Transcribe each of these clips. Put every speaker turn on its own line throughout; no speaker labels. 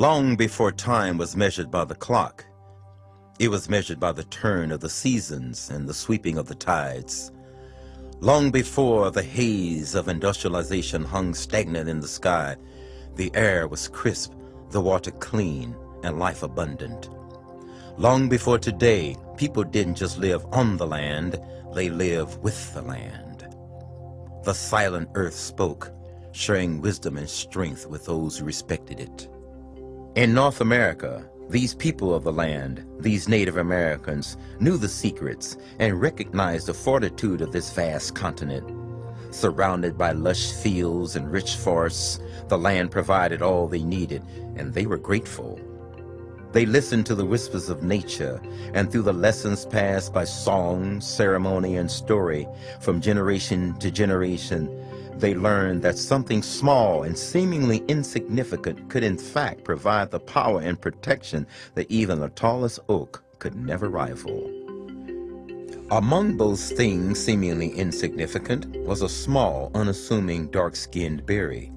Long before time was measured by the clock, it was measured by the turn of the seasons and the sweeping of the tides. Long before the haze of industrialization hung stagnant in the sky, the air was crisp, the water clean, and life abundant. Long before today, people didn't just live on the land, they lived with the land. The silent earth spoke, sharing wisdom and strength with those who respected it. In North America, these people of the land, these Native Americans, knew the secrets and recognized the fortitude of this vast continent. Surrounded by lush fields and rich forests, the land provided all they needed, and they were grateful. They listened to the whispers of nature, and through the lessons passed by song, ceremony, and story, from generation to generation, they learned that something small and seemingly insignificant could in fact provide the power and protection that even the tallest oak could never rival. Among those things seemingly insignificant was a small, unassuming, dark-skinned berry,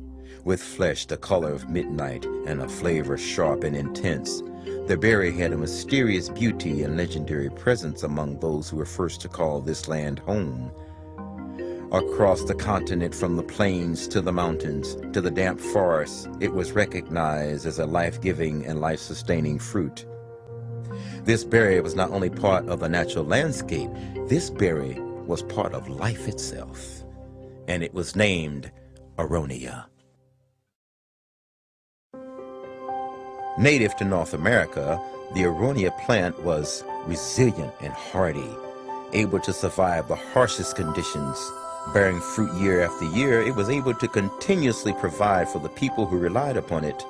with flesh the color of midnight and a flavor sharp and intense. The berry had a mysterious beauty and legendary presence among those who were first to call this land home. Across the continent, from the plains to the mountains to the damp forests, it was recognized as a life-giving and life-sustaining fruit. This berry was not only part of the natural landscape, this berry was part of life itself, and it was named Aronia. Native to North America, the Aronia plant was resilient and hardy, able to survive the harshest conditions. Bearing fruit year after year, it was able to continuously provide for the people who relied upon it.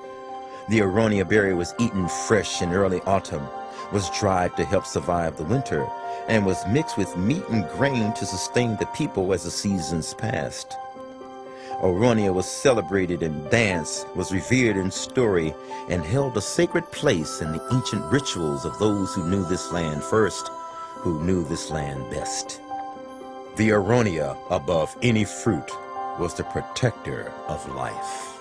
The Aronia berry was eaten fresh in early autumn, was dried to help survive the winter, and was mixed with meat and grain to sustain the people as the seasons passed. Aronia was celebrated in dance, was revered in story, and held a sacred place in the ancient rituals of those who knew this land first, who knew this land best. The Aronia, above any fruit, was the protector of life.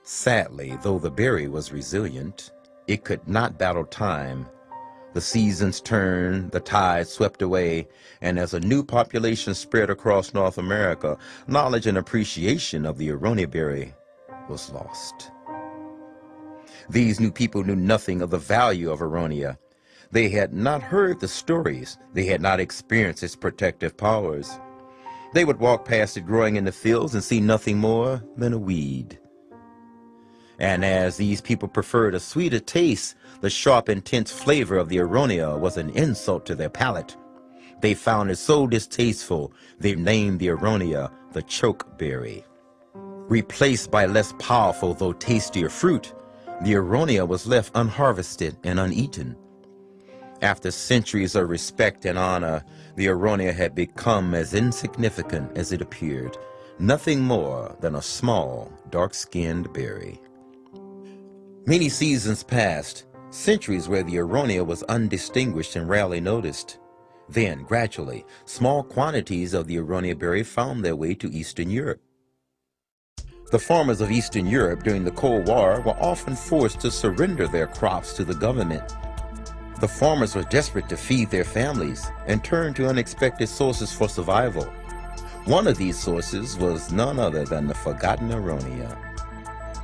Sadly, though the berry was resilient, it could not battle time. The seasons turned, the tides swept away, and as a new population spread across North America, knowledge and appreciation of the Aronia berry was lost. These new people knew nothing of the value of Aronia. They had not heard the stories. They had not experienced its protective powers. They would walk past it growing in the fields and see nothing more than a weed. And as these people preferred a sweeter taste, the sharp, intense flavor of the Aronia was an insult to their palate. They found it so distasteful, they named the Aronia the Chokeberry. Replaced by less powerful though tastier fruit, the Aronia was left unharvested and uneaten. After centuries of respect and honor, the Aronia had become as insignificant as it appeared, nothing more than a small, dark-skinned berry. Many seasons passed, centuries where the Aronia was undistinguished and rarely noticed. Then, gradually, small quantities of the Aronia berry found their way to Eastern Europe. The farmers of Eastern Europe during the Cold War were often forced to surrender their crops to the government. The farmers were desperate to feed their families and turned to unexpected sources for survival. One of these sources was none other than the forgotten Aronia.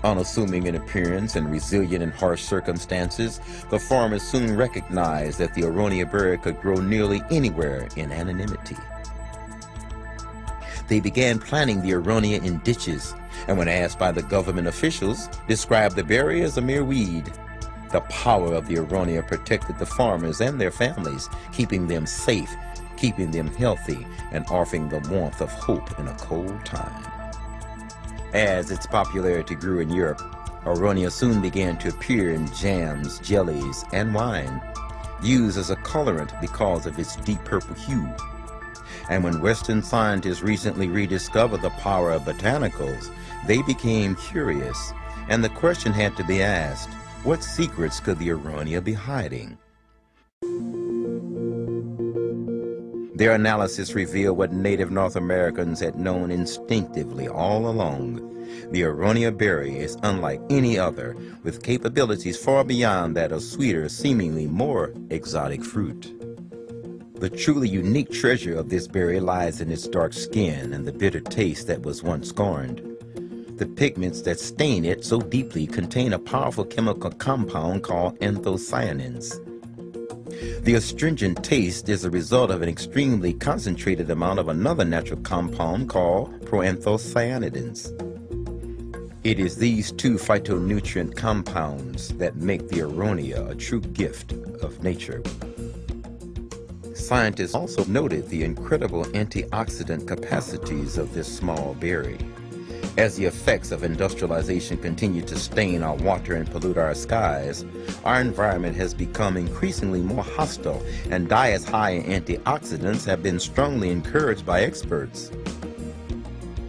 Unassuming in appearance and resilient in harsh circumstances, the farmers soon recognized that the Aronia berry could grow nearly anywhere in anonymity. They began planting the Aronia in ditches, and when asked by the government officials, described the berry as a mere weed. The power of the Aronia protected the farmers and their families, keeping them safe, keeping them healthy, and offering the warmth of hope in a cold time. As its popularity grew in Europe, Aronia soon began to appear in jams, jellies, and wine, used as a colorant because of its deep purple hue. And when Western scientists recently rediscovered the power of botanicals, they became curious, and the question had to be asked, what secrets could the Aronia be hiding? Their analysis revealed what native North Americans had known instinctively all along. The Aronia berry is unlike any other, with capabilities far beyond that of sweeter, seemingly more exotic fruit. The truly unique treasure of this berry lies in its dark skin and the bitter taste that was once scorned. The pigments that stain it so deeply contain a powerful chemical compound called anthocyanins. The astringent taste is a result of an extremely concentrated amount of another natural compound called proanthocyanidins. It is these two phytonutrient compounds that make the Aronia a true gift of nature. Scientists also noted the incredible antioxidant capacities of this small berry. As the effects of industrialization continue to stain our water and pollute our skies, our environment has become increasingly more hostile, and diets high in antioxidants have been strongly encouraged by experts.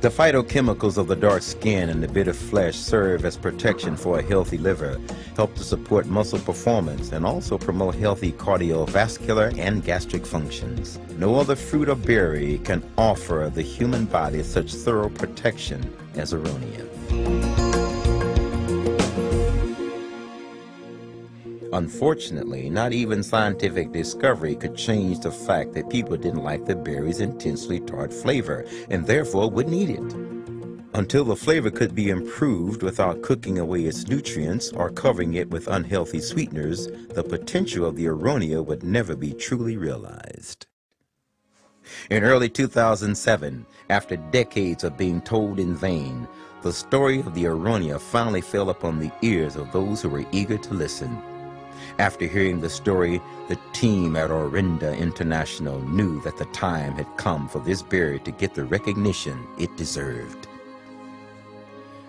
The phytochemicals of the dark skin and the bitter flesh serve as protection for a healthy liver, help to support muscle performance, and also promote healthy cardiovascular and gastric functions. No other fruit or berry can offer the human body such thorough protection as Aronia. Unfortunately, not even scientific discovery could change the fact that people didn't like the berry's intensely tart flavor and therefore wouldn't eat it. Until the flavor could be improved without cooking away its nutrients or covering it with unhealthy sweeteners, the potential of the Aronia would never be truly realized. In early 2007, after decades of being told in vain, the story of the Aronia finally fell upon the ears of those who were eager to listen. After hearing the story, the team at Orinda International knew that the time had come for this berry to get the recognition it deserved.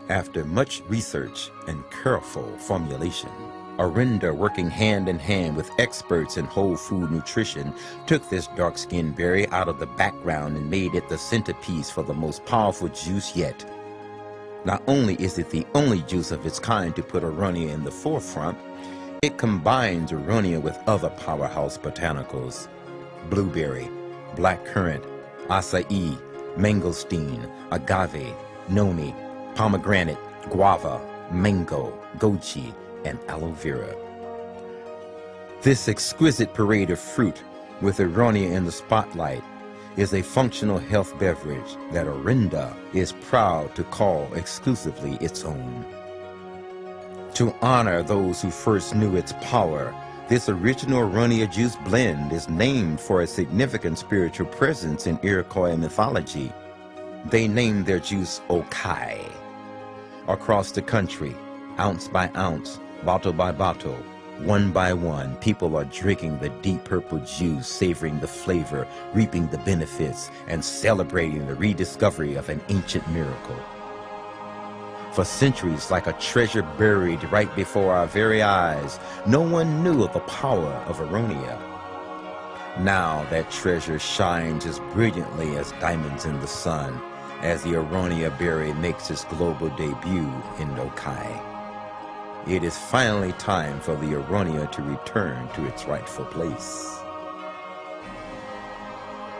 After much research and careful formulation, Orinda, working hand in hand with experts in whole food nutrition, took this dark-skinned berry out of the background and made it the centerpiece for the most powerful juice yet. Not only is it the only juice of its kind to put Aronia in the forefront, it combines Aronia with other powerhouse botanicals: blueberry, blackcurrant, acai, mangosteen, agave, noni, pomegranate, guava, mango, goji, and aloe vera. This exquisite parade of fruit, with Aronia in the spotlight, is a functional health beverage that Orinda is proud to call exclusively its own. To honor those who first knew its power, this original Aronia juice blend is named for a significant spiritual presence in Iroquois mythology. They named their juice Okai. Across the country, ounce by ounce, bottle by bottle, one by one, people are drinking the deep purple juice, savoring the flavor, reaping the benefits, and celebrating the rediscovery of an ancient miracle. For centuries, like a treasure buried right before our very eyes, no one knew of the power of Aronia. Now that treasure shines as brilliantly as diamonds in the sun, as the Aronia berry makes its global debut in Okai. It is finally time for the Aronia to return to its rightful place.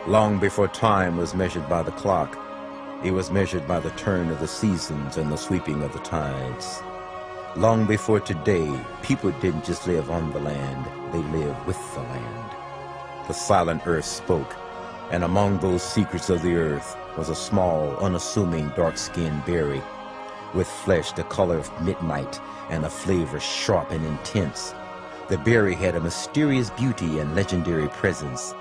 Long before time was measured by the clock, it was measured by the turn of the seasons and the sweeping of the tides. Long before today, people didn't just live on the land, they lived with the land. The silent earth spoke, and among those secrets of the earth was a small, unassuming, dark-skinned berry, with flesh the color of midnight and a flavor sharp and intense. The berry had a mysterious beauty and legendary presence.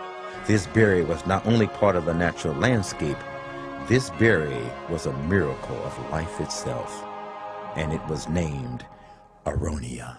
This berry was not only part of the natural landscape, this berry was a miracle of life itself, and it was named Aronia.